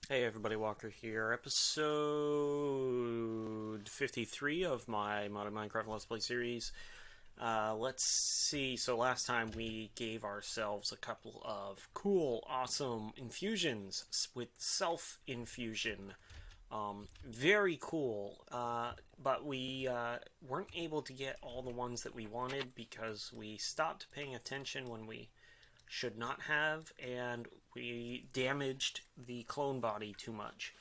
Hey everybody, Walker here, episode 53 of my Modern Minecraft Let's Play series. Let's see, so last time we gave ourselves a couple of cool, awesome infusions with self-infusion. Very cool, but we weren't able to get all the ones that we wanted because we stopped paying attention when we should not have, and we damaged the clone body too much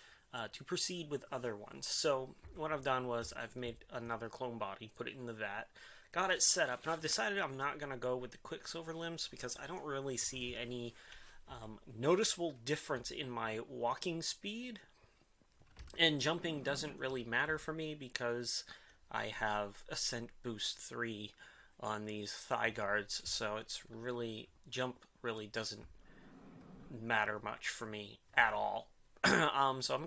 to proceed with other ones. So what I've done was I've made another clone body, put it in the vat, got it set up, and I've decided I'm not going to go with the Quicksilver limbs because I don't really see any noticeable difference in my walking speed, and jumping doesn't really matter for me because I have Ascent Boost 3 on these thigh guards, so it's really, jump really doesn't matter much for me at all. So I'm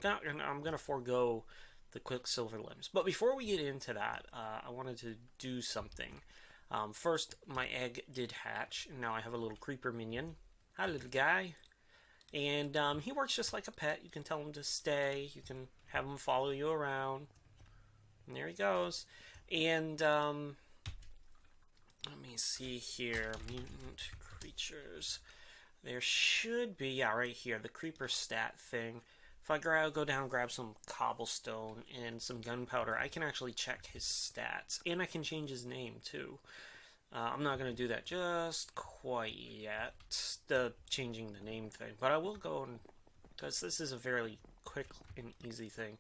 gonna forego the Quicksilver limbs. But before we get into that, I wanted to do something. First, my egg did hatch, and now I have a little creeper minion. Hi, little guy. And he works just like a pet. You can tell him to stay. You can have him follow you around. And there he goes. And let me see here. Mutant Creatures. There should be, yeah, right here, the creeper stat thing. If I go down, grab some cobblestone and some gunpowder, I can actually check his stats. And I can change his name, too. I'm not going to do that just quite yet, the changing the name thing. But I will go, and because this is a fairly quick and easy thing.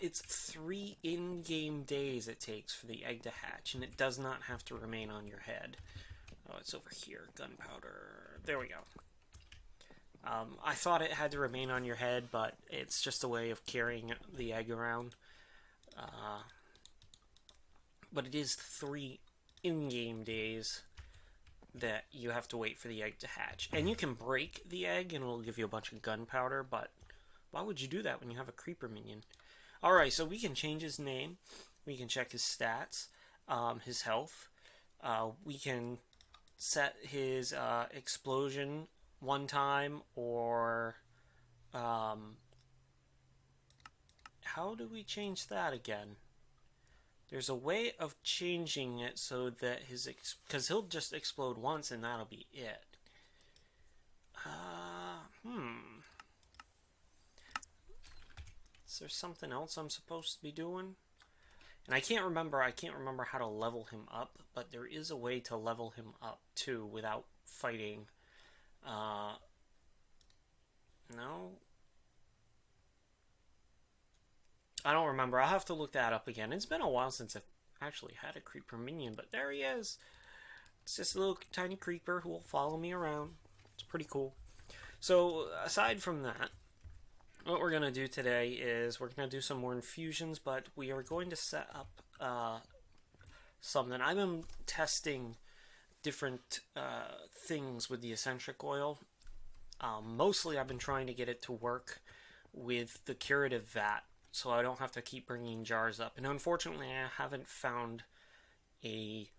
It's 3 in-game days it takes for the egg to hatch, and it does not have to remain on your head. Oh, it's over here. Gunpowder. There we go. I thought it had to remain on your head, but it's just a way of carrying the egg around. But it is 3 in-game days that you have to wait for the egg to hatch. And you can break the egg, and it'll give you a bunch of gunpowder, but why would you do that when you have a creeper minion? Alright, so we can change his name. We can check his stats, his health. We can set his explosion one time, or how do we change that again? There's a way of changing it so that his because he'll just explode once and that'll be it. Is there something else I'm supposed to be doing? And I can't remember how to level him up, but there is a way to level him up too without fighting. No? I don't remember. I'll have to look that up again. It's been a while since I've actually had a creeper minion, but there he is. It's just a little tiny creeper who will follow me around. It's pretty cool. So, aside from that, what we're going to do today is we're going to do some more infusions, but we are going to set up something. I've been testing different things with the Essentia Coil. Mostly I've been trying to get it to work with the curative vat, so I don't have to keep bringing jars up. And unfortunately, I haven't found a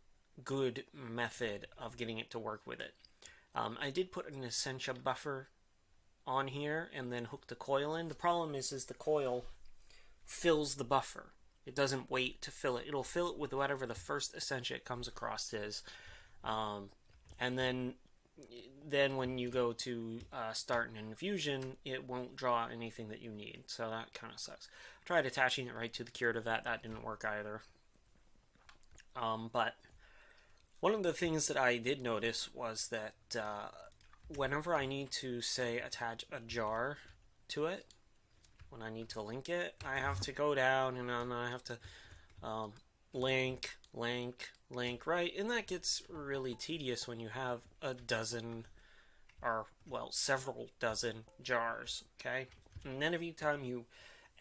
good method of getting it to work with it. I did put an Essentia buffer on here and then hook the coil in. The problem is the coil fills the buffer. It doesn't wait to fill it. It'll fill it with whatever the first Essentia it comes across is. And then when you go to start an infusion, it won't draw anything that you need. So that kind of sucks. I tried attaching it right to the curative vat. That didn't work either. But one of the things that I did notice was that whenever I need to, say, attach a jar to it, when I need to link it, I have to go down and then I have to link, right? And that gets really tedious when you have a dozen, or, well, several dozen jars, okay? And then every time you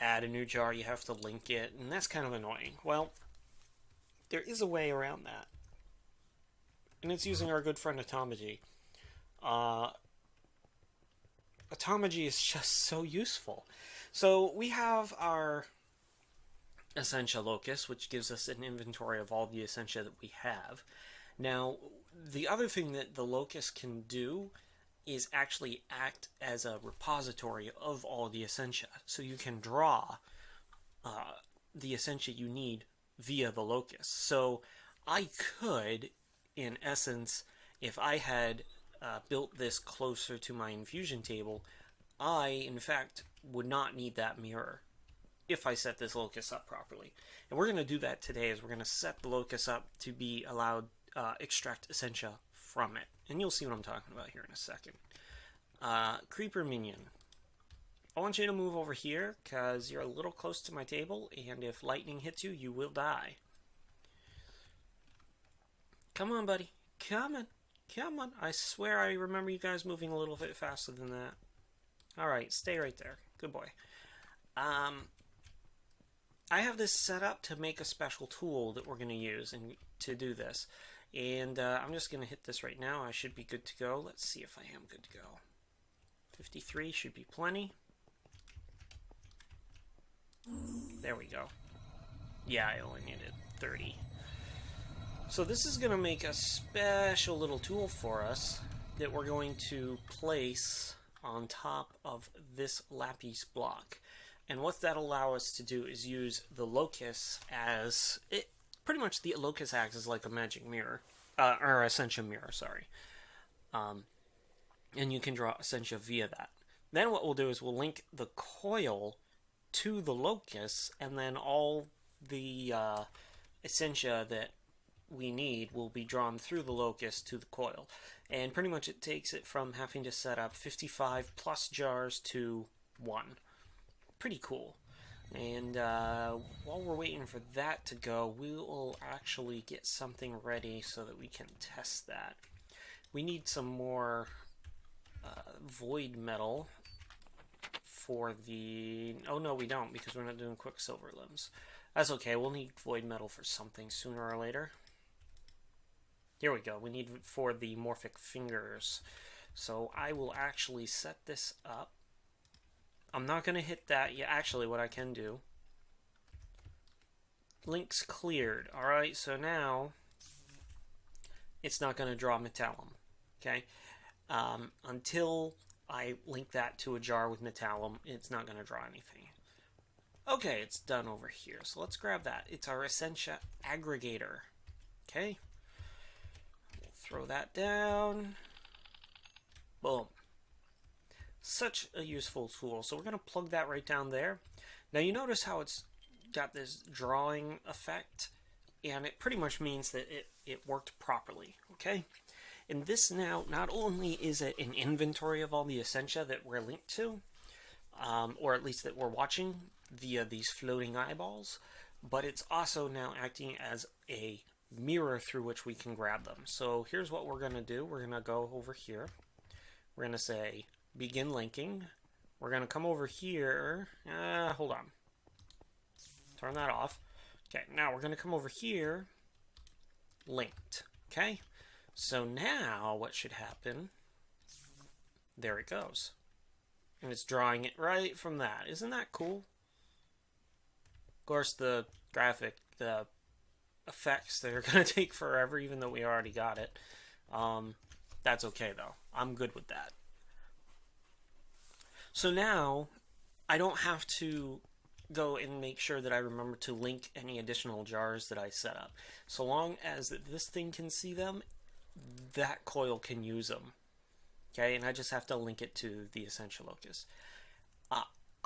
add a new jar, you have to link it, and that's kind of annoying. Well, there is a way around that. And it's using our good friend Automagy. Automagy is just so useful. So we have our Essentia Locus, which gives us an inventory of all the Essentia that we have. Now, the other thing that the Locus can do is actually act as a repository of all the Essentia. So you can draw the Essentia you need via the locus. So I could, in essence, if I had built this closer to my infusion table, I, in fact, would not need that mirror if I set this locus up properly. And we're going to do that today, is we're going to set the locus up to be allowed extract Essentia from it. And you'll see what I'm talking about here in a second. Creeper minion. I want you to move over here because you're a little close to my table, and if lightning hits you, you will die. Come on, buddy. Come on. Come on. I swear I remember you guys moving a little bit faster than that. Alright, stay right there. Good boy. I have this set up to make a special tool that we're going to use to do this. And I'm just going to hit this right now. I should be good to go. Let's see if I am good to go. 53 should be plenty. There we go. Yeah, I only needed 30. So this is going to make a special little tool for us that we're going to place on top of this lapis block. And what that'll allow us to do is use the locus as... pretty much the locus acts as like a magic mirror. Or Essentia mirror, sorry. And you can draw Essentia via that. Then what we'll do is we'll link the coil to the locus, and then all the Essentia that we need will be drawn through the locus to the coil. And pretty much it takes it from having to set up 55 plus jars to 1. Pretty cool. And while we're waiting for that to go, we will actually get something ready so that we can test that. We need some more void metal for the... Oh no, we don't, because we're not doing quicksilver limbs. That's okay, we'll need void metal for something sooner or later. Here we go, we need it for the Morphic fingers. So I will actually set this up. I'm not going to hit that yet. Actually, what I can do... Links cleared. Alright, so now... It's not going to draw metallum. Okay? Until I link that to a jar with metallum, it's not going to draw anything. Okay, it's done over here. So let's grab that. It's our Essentia aggregator. Okay? We'll throw that down. Boom. Such a useful tool. So we're going to plug that right down there. Now you notice how it's got this drawing effect, and it pretty much means that it worked properly. Okay? And this now, not only is it an inventory of all the Essentia that we're linked to, or at least that we're watching via these floating eyeballs, but it's also now acting as a mirror through which we can grab them. So here's what we're going to do. We're going to go over here. We're going to say begin linking. We're going to come over here. Hold on. Turn that off. Okay, now we're going to come over here. Linked. Okay? So now what should happen, there it goes. And it's drawing it right from that. Isn't that cool? Of course, the graphic, the effects, they're going to take forever, even though we already got it. That's okay, though. I'm good with that. So now, I don't have to go and make sure that I remember to link any additional jars that I set up. So long as this thing can see them, that coil can use them. Okay, and I just have to link it to the Essentia locus.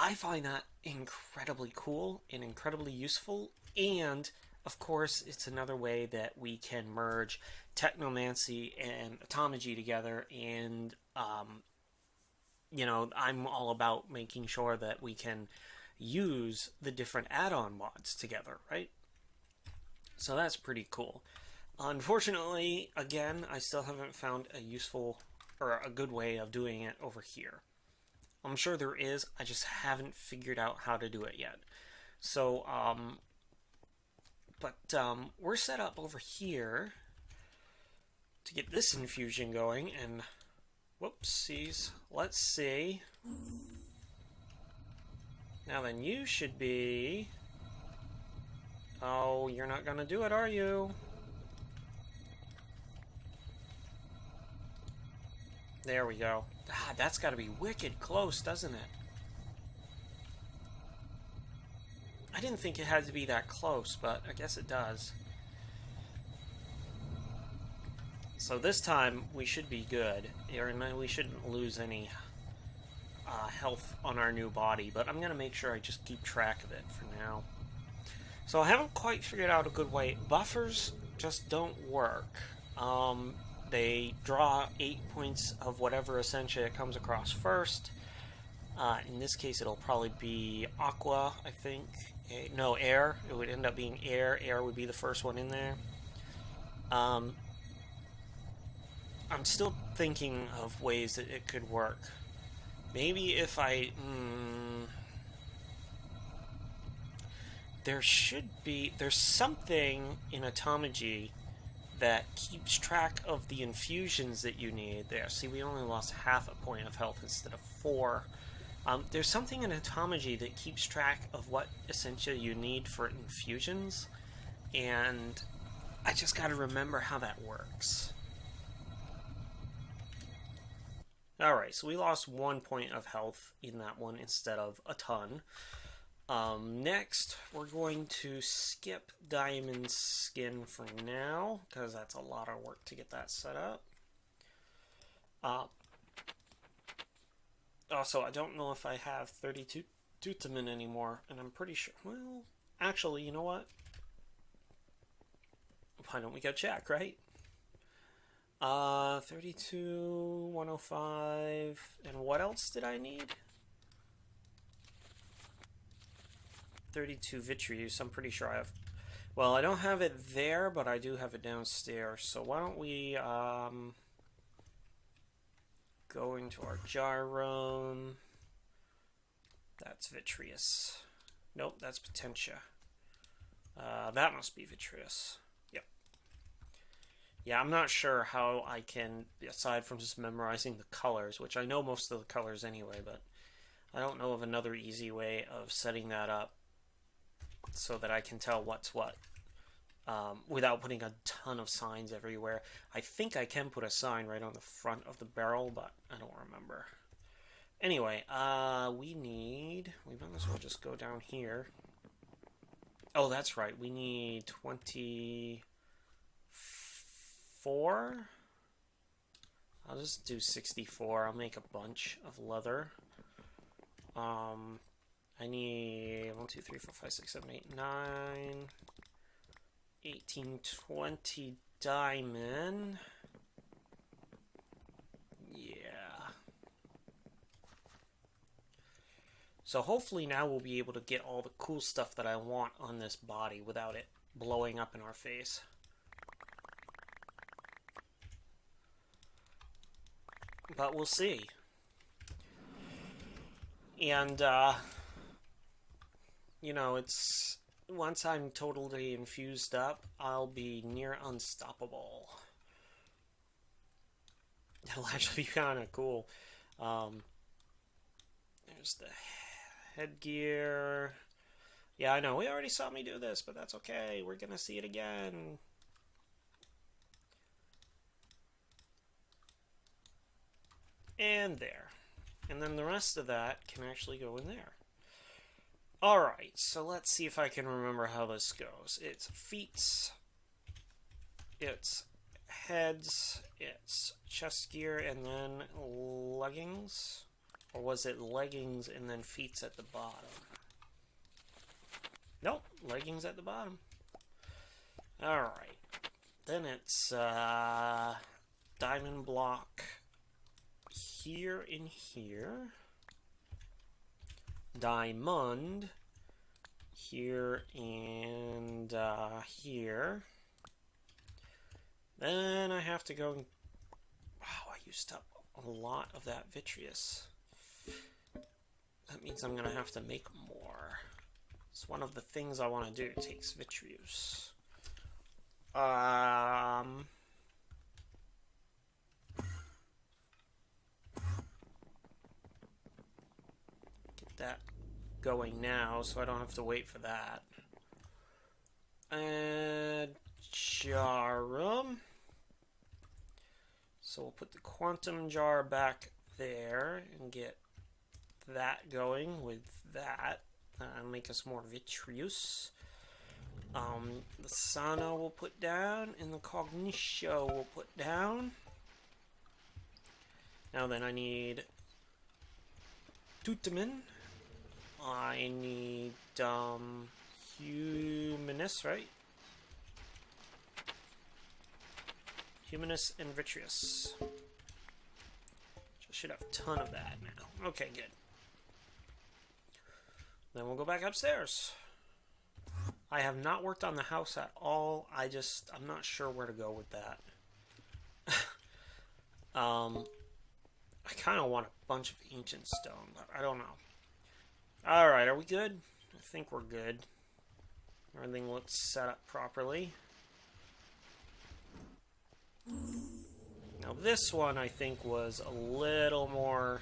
I find that incredibly cool and incredibly useful, and of course it's another way that we can merge Technomancy and Automagy together, and you know, I'm all about making sure that we can use the different add-on mods together, right? So that's pretty cool. Unfortunately, again, I still haven't found a useful or a good way of doing it over here. I'm sure there is, I just haven't figured out how to do it yet. So, we're set up over here to get this infusion going, and whoopsies, let's see. Now then, you should be... Oh, you're not gonna do it, are you? There we go. God, that's got to be wicked close, doesn't it? I didn't think it had to be that close, but I guess it does. So this time, we should be good. We shouldn't lose any health on our new body, but I'm going to make sure I just keep track of it for now. So I haven't quite figured out a good way. Buffers just don't work. They draw 8 points of whatever Essentia it comes across first. In this case, it'll probably be Aqua, I think. No, Air. It would end up being Air. Air would be the first one in there. I'm still thinking of ways that it could work. Maybe if I... There's something in Automagy that keeps track of the infusions that you need there. See, we only lost half a point of health instead of 4. There's something in Automagy that keeps track of what Essentia you need for infusions, and I just gotta remember how that works. Alright, so we lost 1 point of health in that one instead of a ton. Next, we're going to skip Diamond Skin for now, because that's a lot of work to get that set up. Also, I don't know if I have 32 Tutamin anymore, and I'm pretty sure... Well, actually, you know what? Why don't we go check, right? 32, 105, and what else did I need? 32 Vitreous, I'm pretty sure I have... Well, I don't have it there, but I do have it downstairs, so why don't we, go into our jar room. That's Vitreous. Nope, that's Potentia. That must be Vitreous. Yep. Yeah, I'm not sure how I can, aside from just memorizing the colors, which I know most of the colors anyway, but I don't know of another easy way of setting that up so that I can tell what's what. Without putting a ton of signs everywhere. I think I can put a sign right on the front of the barrel, but I don't remember. Anyway, we might as well just go down here. Oh, that's right. We need 24. I'll just do 64. I'll make a bunch of leather. I need 1, 2, 3, 4, 5, 6, 7, 8, 9... 18, 20 diamond. Yeah. So hopefully now we'll be able to get all the cool stuff that I want on this body without it blowing up in our face. But we'll see. And, you know, it's... Once I'm totally infused up, I'll be near unstoppable. It'll actually be kind of cool. There's the headgear. Yeah, I know. We already saw me do this, but that's okay. We're going to see it again. And there. And then the rest of that can actually go in there. Alright, so let's see if I can remember how this goes. It's feet, it's heads, it's chest gear, and then leggings? Or was it leggings and then feet at the bottom? Nope, leggings at the bottom. Alright, then it's diamond block here in here. Diamond here and here. Then I have to go and... Wow, I used up a lot of that Vitreous. That means I'm going to have to make more. It's one of the things I want to do. It takes Vitreous. That going now, so I don't have to wait for that. And jar room. So we'll put the quantum jar back there and get that going with that. Make us more vitreous. The Sano we'll put down, and the Cognitio we'll put down. Now then, I need Tutamin. I need Humanus, right? Humanus and Vitreous. Should have a ton of that now. Okay, good. Then we'll go back upstairs. I have not worked on the house at all. I'm not sure where to go with that. I kind of want a bunch of ancient stone, but I don't know. Alright, are we good? I think we're good. Everything looks set up properly. Now this one I think was a little more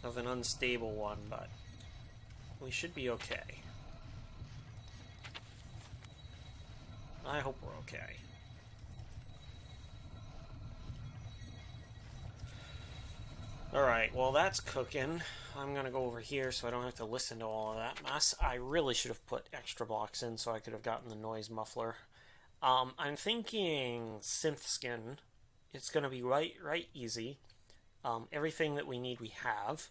of an unstable one, but we should be okay. I hope we're okay. Alright, well that's cooking. I'm gonna go over here so I don't have to listen to all of that mess. I really should have put extra blocks in so I could have gotten the noise muffler. I'm thinking synth skin. It's gonna be right easy. Everything that we need we have.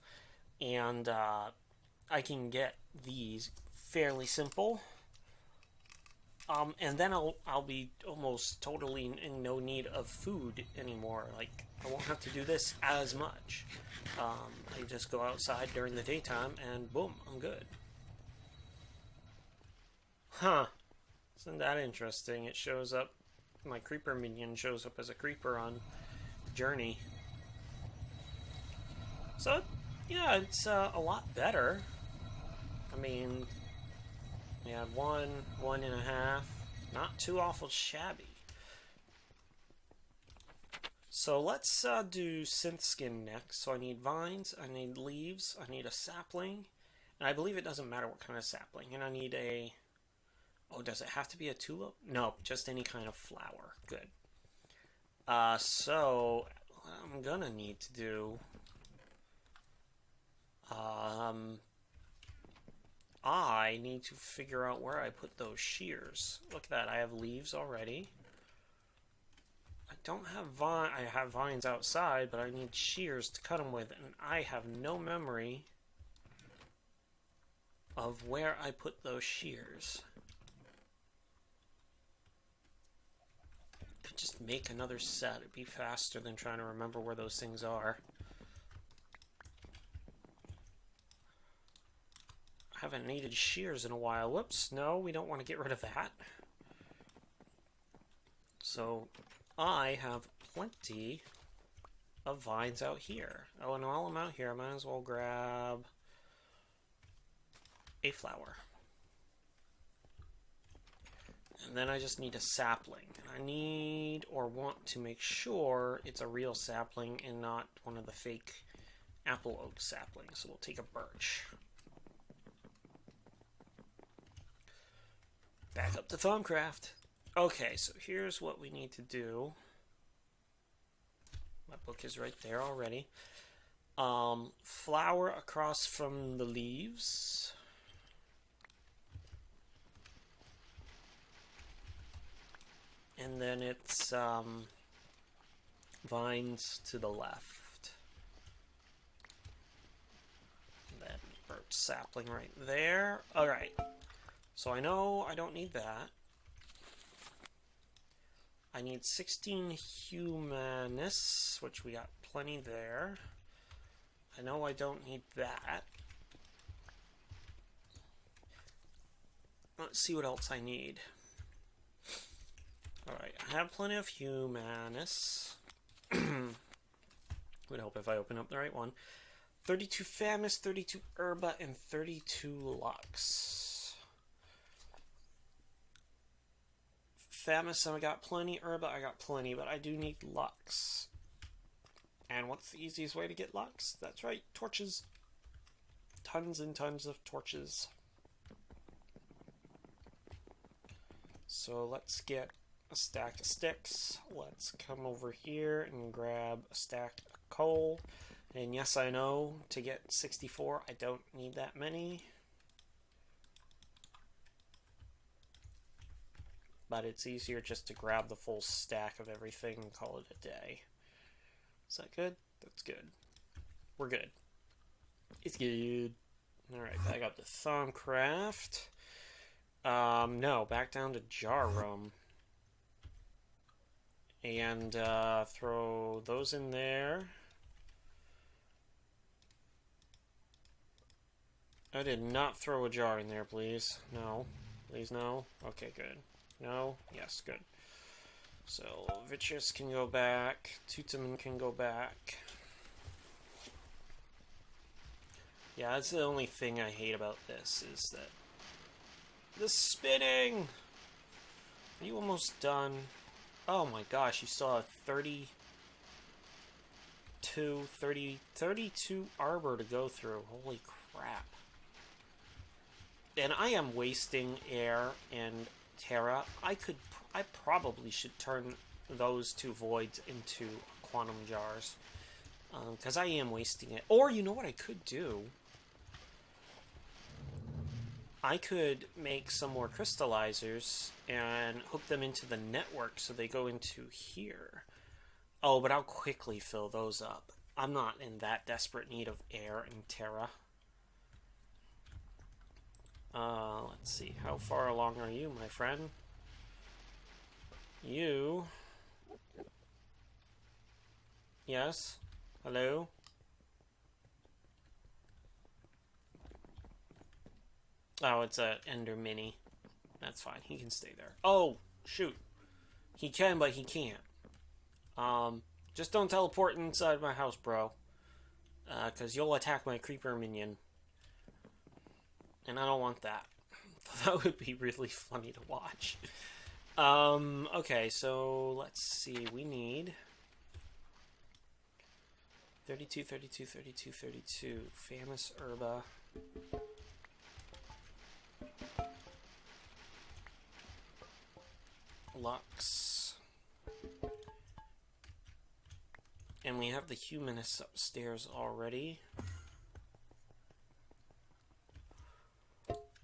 And I can get these fairly simple. And then I'll be almost totally in no need of food anymore. Like, I won't have to do this as much. I just go outside during the daytime and boom, I'm good. Huh. Isn't that interesting? It shows up, my creeper minion shows up as a creeper on Journey. So, yeah, it's a lot better. I mean, we had 1.5. Not too awful shabby. So let's do synth skin next. So I need vines, I need leaves, I need a sapling, and I believe it doesn't matter what kind of sapling. And I need a... Oh, does it have to be a tulip? No, just any kind of flower. Good. So I'm gonna need to do... I need to figure out where I put those shears. Look at that, I have leaves already. I don't have vines. I have vines outside, but I need shears to cut them with, and I have no memory of where I put those shears. Could just make another set. It'd be faster than trying to remember where those things are. I haven't needed shears in a while. Whoops, no, we don't want to get rid of that. So I have plenty of vines out here. Oh, and while I'm out here, I might as well grab a flower. And then I just need a sapling. I need or want to make sure it's a real sapling and not one of the fake apple oak saplings. So we'll take a birch. Back up to Thaumcraft. Okay, so here's what we need to do. My book is right there already. Flower across from the leaves. And then it's vines to the left. And then birch sapling right there. Alright. So I know I don't need that. I need 16 Humanus, which we got plenty there. I know I don't need that. Let's see what else I need. Alright, I have plenty of Humanus. Would help if I open up the right one. 32 Famus, 32 Herba, and 32 Lux. Famus, I got plenty. Herba, I got plenty, but I do need Lux. And what's the easiest way to get Lux? That's right, torches. Tons and tons of torches. So let's get a stack of sticks. Let's come over here and grab a stack of coal. And yes, I know, to get 64, I don't need that many. But it's easier just to grab the full stack of everything and call it a day. Is that good? That's good. We're good. It's good. Alright, back up to Thaumcraft. No, back down to jar room. And throw those in there. I did not throw a jar in there, please. No. Please, no. Okay, good. No? Yes, good. So, Vitreous can go back. Tutamen can go back. Yeah, that's the only thing I hate about this, is that the spinning! Are you almost done? Oh my gosh, you still have 32 arbor to go through. Holy crap. And I am wasting air and Terra. I probably should turn those two voids into quantum jars. Because I am wasting it. Or, you know what I could do? I could make some more crystallizers and hook them into the network so they go into here. Oh, but I'll quickly fill those up. I'm not in that desperate need of air and Terra. Let's see. How far along are you, my friend? You... Yes? Hello? Oh, it's a Ender Mini. That's fine. He can stay there. Oh, shoot. He can, but he can't. Just don't teleport inside my house, bro. Because you'll attack my creeper minion. And I don't want that. That would be really funny to watch. Okay, so let's see. We need 32, 32, 32, 32. Famous herba. Lux. And we have the humanists upstairs already.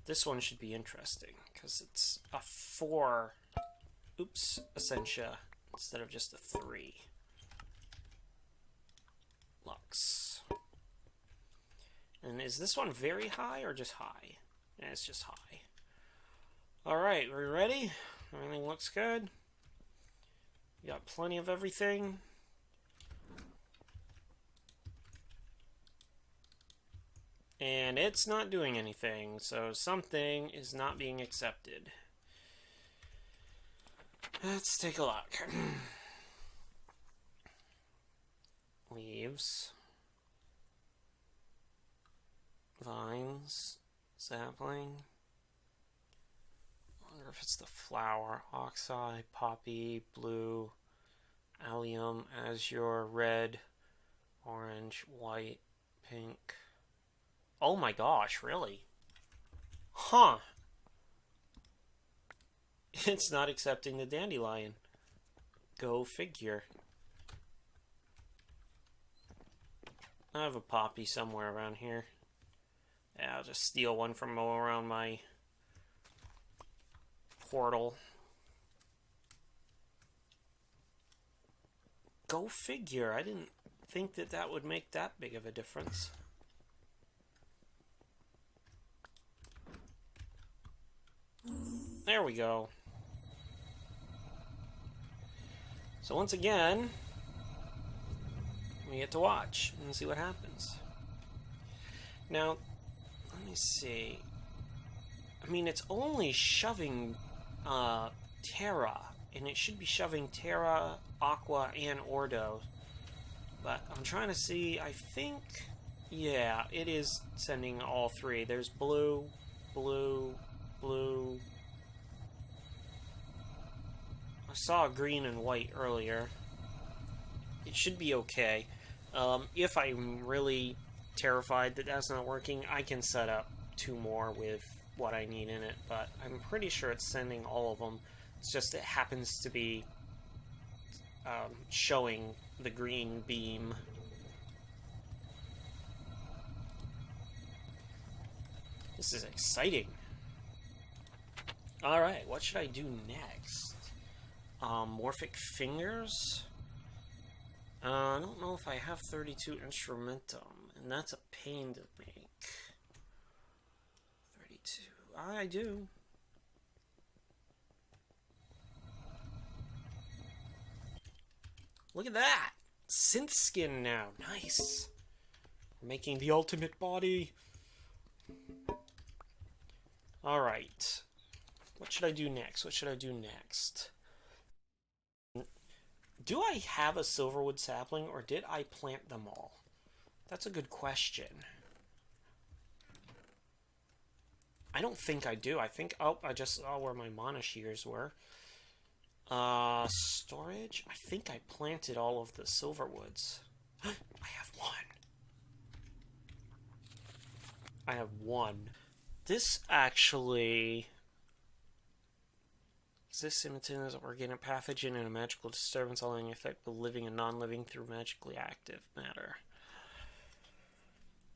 This one should be interesting, because it's a 4, Essentia, instead of just a 3. Lux. And is this one very high, or just high? Yeah, it's just high. Alright, we're ready? Everything looks good. We got plenty of everything. And it's not doing anything, so something is not being accepted. Let's take a look. Leaves. Vines. Sapling. I wonder if it's the flower. Oxeye, poppy, blue, allium, azure, red, orange, white, pink. Oh my gosh, really? Huh. It's not accepting the dandelion. Go figure. I have a poppy somewhere around here. Yeah, I'll just steal one from around my portal. Go figure. I didn't think that that would make that big of a difference. There we go. So once again, we get to watch and see what happens. Now, let me see. I mean, it's only shoving Terra, and it should be shoving Terra, Aqua, and Ordo. But I'm trying to see, I think, yeah, it is sending all three. There's blue, blue, blue. I saw green and white earlier. It should be okay. If I'm really terrified that that's not working, I can set up 2 more with what I need in it, but I'm pretty sure it's sending all of them. It's just it happens to be showing the green beam This is exciting. Alright, what should I do next? Morphic fingers? I don't know if I have 32 instrumentum, and that's a pain to make. 32. I do. Look at that! Synth skin now. Nice. We're making the ultimate body. Alright. What should I do next? What should I do next? Do I have a silverwood sapling, or did I plant them all? That's a good question. I don't think I do. I think... Oh, I just saw where my mana shears were. Storage? I think I planted all of the silverwoods. I have one. I have one. This actually... This imitating is an organic pathogen and a magical disturbance, allowing the effect of living and non-living through magically active matter.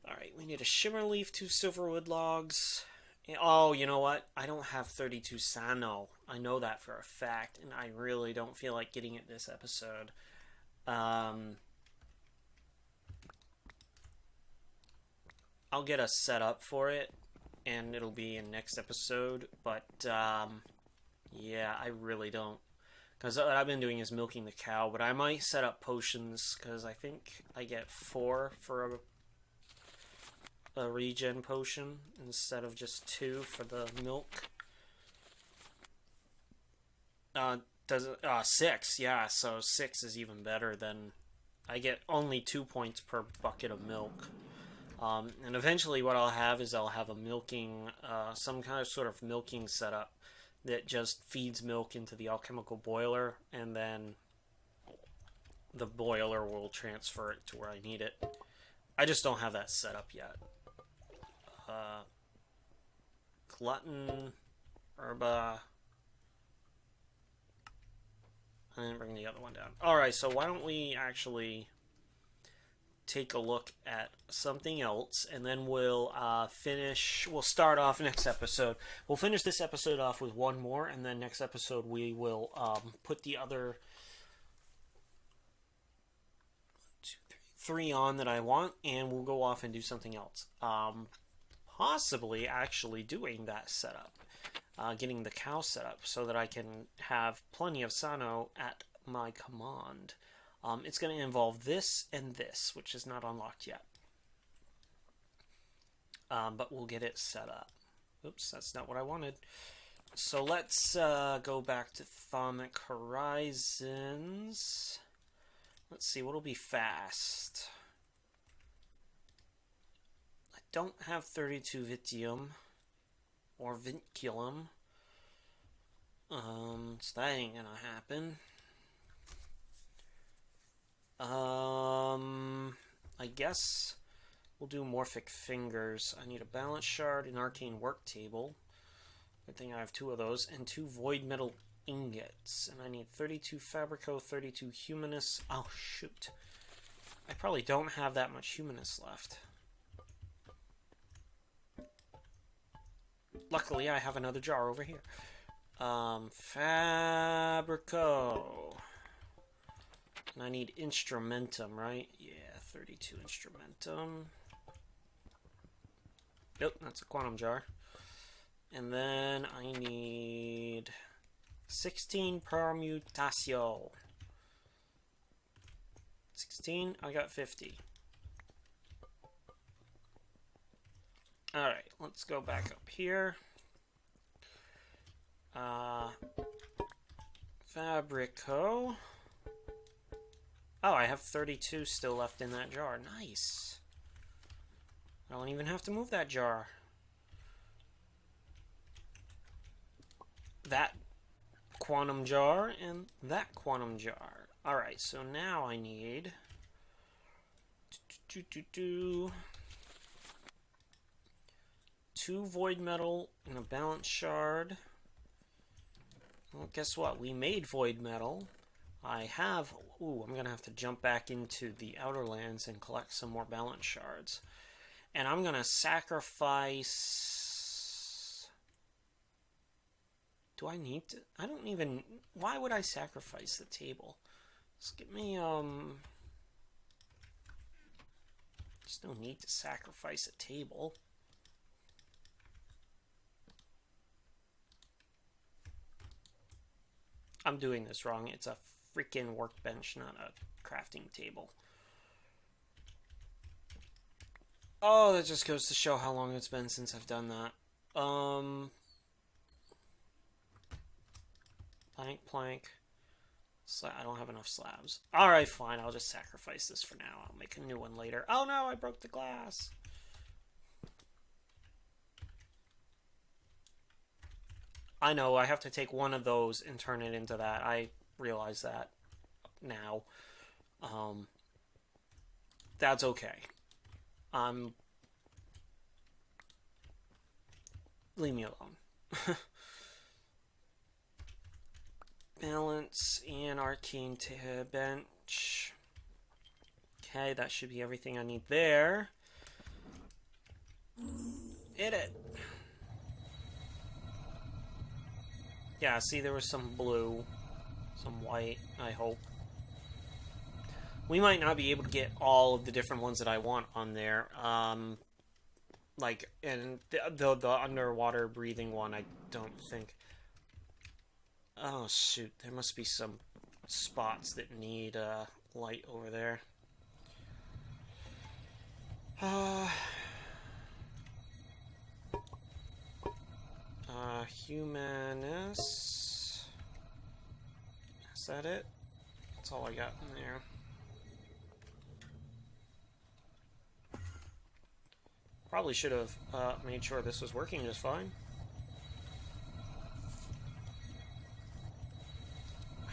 Alright, we need a shimmer leaf, 2 silverwood logs. Oh, you know what? I don't have 32 sano. I know that for a fact, and I really don't feel like getting it this episode. I'll get a setup for it, and it'll be in next episode, but, yeah, I really don't. Because what I've been doing is milking the cow, but I might set up potions, because I think I get 4 for a regen potion, instead of just 2 for the milk. Does it, 6, yeah, so 6 is even better than... I get only 2 points per bucket of milk. And eventually what I'll have is I'll have a milking, some kind of sort of milking setup that just feeds milk into the alchemical boiler, and then the boiler will transfer it to where I need it. I just don't have that set up yet. Glutton, Herba. I didn't bring the other one down. Alright, so why don't we actually take a look at something else, and then we'll we'll start off next episode. We'll finish this episode off with one more, and then next episode we will put the other 3 on that I want, and we'll go off and do something else. Possibly actually doing that setup. Getting the cow set up so that I can have plenty of Sano at my command. It's going to involve this and this, which is not unlocked yet. But we'll get it set up. Oops, that's not what I wanted. So let's go back to Thaumic Horizons. Let's see, what'll be fast? I don't have 32 Vitium or Vinculum. So that ain't gonna happen. I guess we'll do Morphic Fingers. I need a Balance Shard, an Arcane Work Table. Good thing I have 2 of those, and 2 Void Metal Ingots. And I need 32 Fabrico, 32 Humanus. Oh, shoot. I probably don't have that much Humanus left. Luckily, I have another jar over here. Fabrico. And I need Instrumentum, right? Yeah, 32 Instrumentum. Nope, that's a Quantum Jar. And then I need 16 Permutatio. 16? I got 50. Alright, let's go back up here. Fabrico. Oh, I have 32 still left in that jar. Nice. I don't even have to move that jar. That quantum jar and that quantum jar. Alright, so now I need 2 void metal and a balance shard. Well, guess what? We made void metal. I have... Ooh, I'm going to have to jump back into the Outer Lands and collect some more balance shards. And I'm going to sacrifice... Do I need to? I don't even... Why would I sacrifice the table? Just give me, There's no need to sacrifice a table. I'm doing this wrong. It's a freaking workbench, not a crafting table. Oh, that just goes to show how long it's been since I've done that. Plank. I don't have enough slabs. Alright, fine. I'll just sacrifice this for now. I'll make a new one later. Oh no, I broke the glass. I know, I have to take one of those and turn it into that. I realize that now. That's okay. Leave me alone. Balance and arcane bench. Okay, that should be everything I need there. Hit it. Yeah, see, there was some blue, some white, I hope. We might not be able to get all of the different ones that I want on there. Like, and the underwater breathing one, I don't think. Oh, shoot. There must be some spots that need light over there. Humanus. Is that it? That's all I got in there. Probably should have made sure this was working just fine.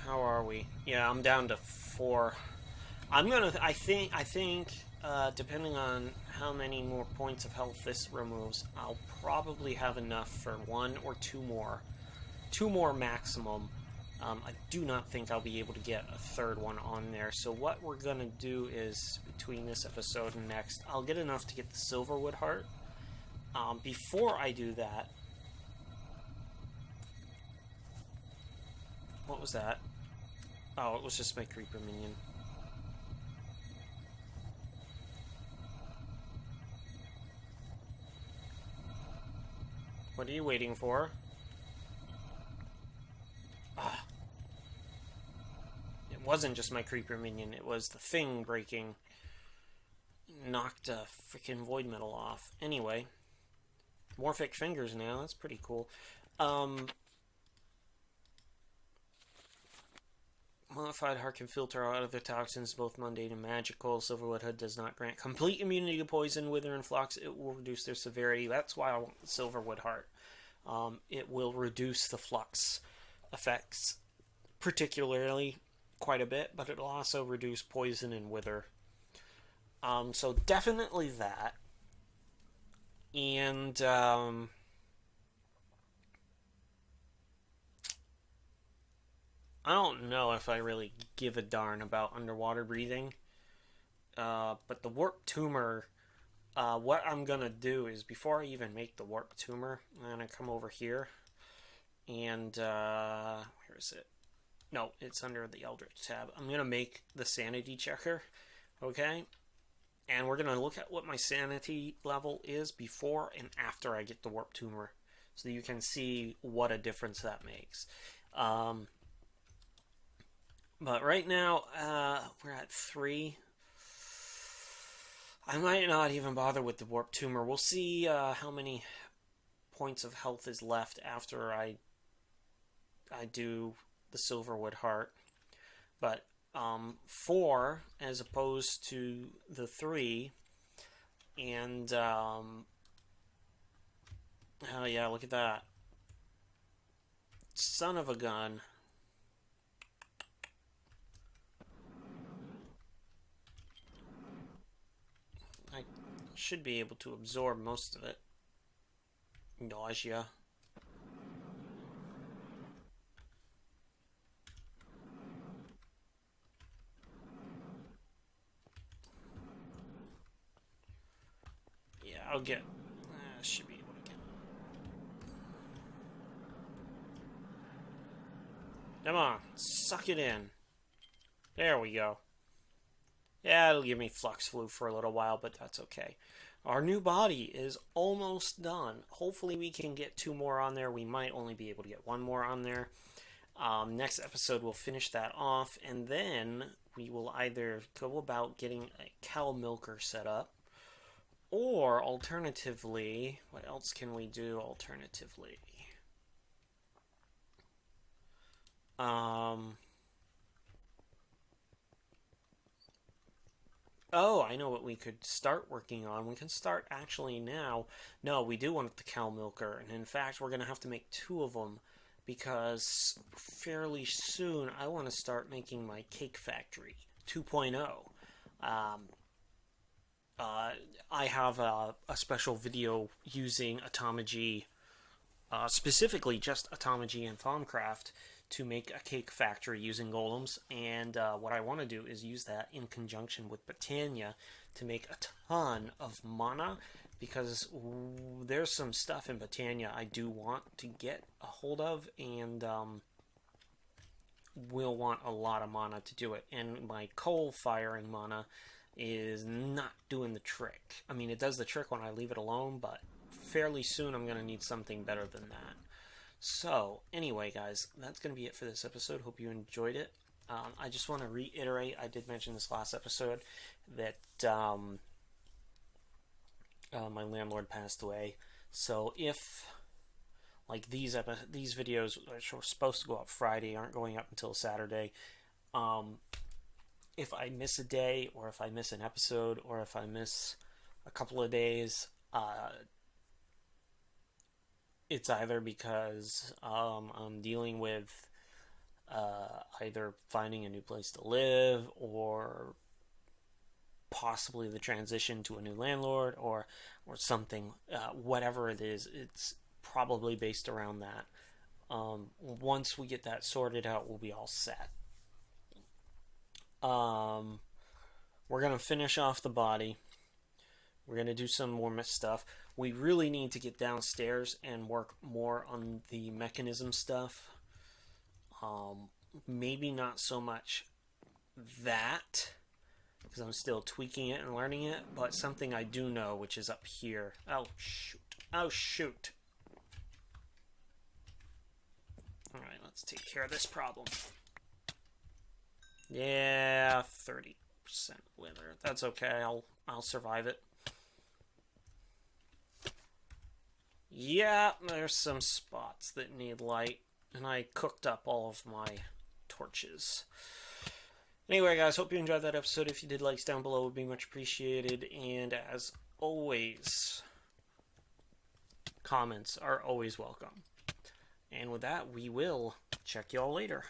How are we? Yeah, I'm down to 4. I think, depending on how many more points of health this removes, I'll probably have enough for 1 or 2 more. 2 more maximum. I do not think I'll be able to get a 3rd one on there. So what we're gonna do is, between this episode and next, I'll get enough to get the Silverwood Heart. Before I do that... What was that? Oh, it was just my creeper minion. What are you waiting for? Ah. It wasn't just my creeper minion, it was the thing breaking. Knocked a freaking void metal off. Anyway. Morphic fingers now, that's pretty cool. Modified heart can filter out other toxins, both mundane and magical. Silverwood Hood does not grant complete immunity to poison, wither, and flux. It will reduce their severity. That's why I want the Silverwood Heart. It will reduce the flux effects, particularly quite a bit, but it'll also reduce poison and wither. So definitely that. And I don't know if I really give a darn about underwater breathing. But the warp tumor, what I'm gonna do is, before I even make the warp tumor, I'm gonna come over here and where is it? No, it's under the Eldritch tab. I'm gonna make the sanity checker, okay? And we're gonna look at what my sanity level is before and after I get the warp tumor, so you can see what a difference that makes. But right now, we're at 3. I might not even bother with the warp tumor. We'll see how many points of health is left after I do the Silverwood Heart. But 4 as opposed to the 3. And oh yeah, look at that. Son of a gun. I should be able to absorb most of it. Nausea. Yeah, I'll get... should be able to get... Come on, suck it in. There we go. Yeah, it'll give me flux flu for a little while, but that's okay. Our new body is almost done. Hopefully we can get 2 more on there. We might only be able to get 1 more on there. Next episode we'll finish that off, and then we will either go about getting a cow milker set up, or alternatively, what else can we do alternatively? Oh, I know what we could start working on. We can start actually now. No, we do want the cow milker, and in fact, we're going to have to make 2 of them because fairly soon I want to start making my cake factory 2.0. I have a special video using Automagy, specifically just Automagy and Thaumcraft, to make a cake factory using golems, and what I want to do is use that in conjunction with Botania to make a ton of mana, because there's some stuff in Botania I do want to get a hold of, and we'll want a lot of mana to do it, and my coal firing mana is not doing the trick. I mean, it does the trick when I leave it alone, but fairly soon I'm going to need something better than that. So, anyway, guys, that's going to be it for this episode. Hope you enjoyed it. I just want to reiterate, I did mention this last episode, that my landlord passed away. So if, like, these videos, which were supposed to go up Friday, aren't going up until Saturday, if I miss a day, or if I miss an episode, or if I miss a couple of days, it's either because I'm dealing with either finding a new place to live, or possibly the transition to a new landlord, or something. Whatever it is, it's probably based around that. Once we get that sorted out, we'll be all set. We're going to finish off the body. We're going to do some more stuff. We really need to get downstairs and work more on the mechanism stuff. Maybe not so much that, because I'm still tweaking it and learning it, but something I do know, which is up here. Oh, shoot. Oh, shoot. Alright, let's take care of this problem. Yeah, 30% wither. That's okay. I'll survive it. Yeah, there's some spots that need light, and I cooked up all of my torches. Anyway, guys, hope you enjoyed that episode. If you did, likes down below would be much appreciated, and as always, comments are always welcome. And with that, we will check y'all later.